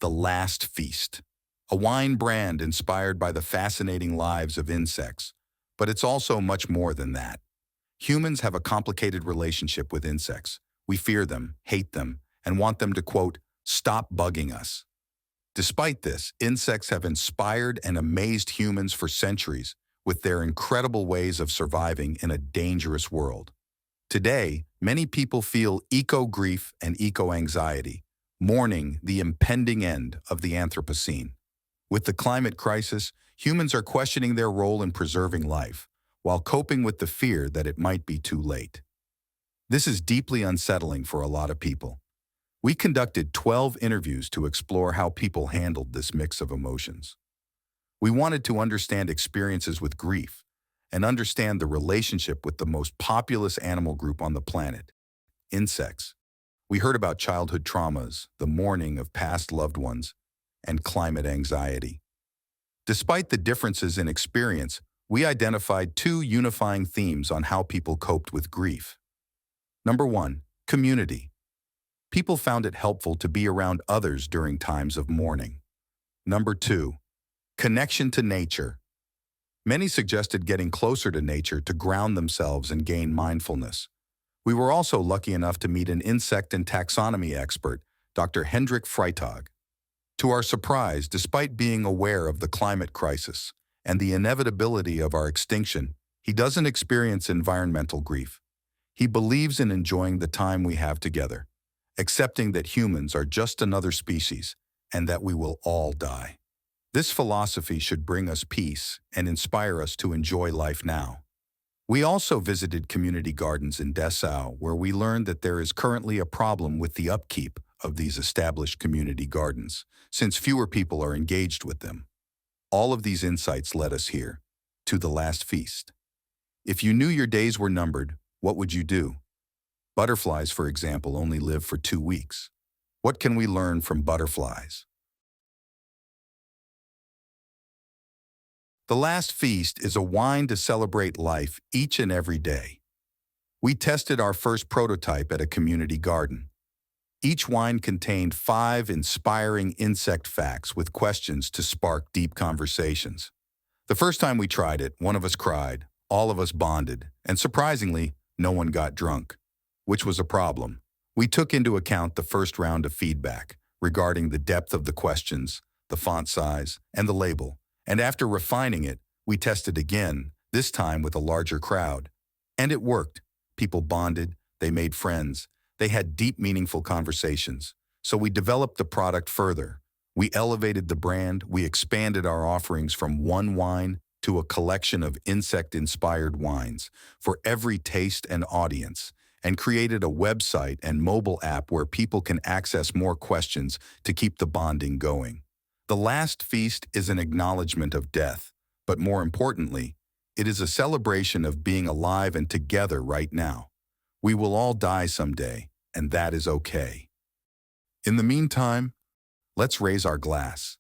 The Last Feast, a wine brand inspired by the fascinating lives of insects. But it's also much more than that. Humans have a complicated relationship with insects. We fear them, hate them, and want them to, quote, stop bugging us. Despite this, insects have inspired and amazed humans for centuries with their incredible ways of surviving in a dangerous world. Today, many people feel eco-grief and eco-anxiety, mourning the impending end of the Anthropocene. With the climate crisis, humans are questioning their role in preserving life, while coping with the fear that it might be too late. This is deeply unsettling for a lot of people. We conducted 12 interviews to explore how people handled this mix of emotions. We wanted to understand experiences with grief and understand the relationship with the most populous animal group on the planet, insects. We heard about childhood traumas, the mourning of past loved ones, and climate anxiety. Despite the differences in experience, we identified two unifying themes on how people coped with grief. Number one, community. People found it helpful to be around others during times of mourning. Number two, connection to nature. Many suggested getting closer to nature to ground themselves and gain mindfulness. We were also lucky enough to meet an insect and taxonomy expert, Dr. Hendrik Freitag. To our surprise, despite being aware of the climate crisis and the inevitability of our extinction, he doesn't experience environmental grief. He believes in enjoying the time we have together, accepting that humans are just another species and that we will all die. This philosophy should bring us peace and inspire us to enjoy life now. We also visited community gardens in Dessau, where we learned that there is currently a problem with the upkeep of these established community gardens, since fewer people are engaged with them. All of these insights led us here, to The Last Feast. If you knew your days were numbered, what would you do? Butterflies, for example, only live for 2 weeks. What can we learn from butterflies? The Last Feast is a wine to celebrate life each and every day. We tested our first prototype at a community garden. Each wine contained 5 inspiring insect facts with questions to spark deep conversations. The first time we tried it, one of us cried, all of us bonded, and surprisingly, no one got drunk, which was a problem. We took into account the first round of feedback regarding the depth of the questions, the font size, and the label. And after refining it, we tested again, this time with a larger crowd. And it worked. People bonded, they made friends, they had deep, meaningful conversations. So we developed the product further. We elevated the brand, we expanded our offerings from one wine to a collection of insect-inspired wines for every taste and audience, and created a website and mobile app where people can access more questions to keep the bonding going. The Last Feast is an acknowledgement of death, but more importantly, it is a celebration of being alive and together right now. We will all die someday, and that is okay. In the meantime, let's raise our glass.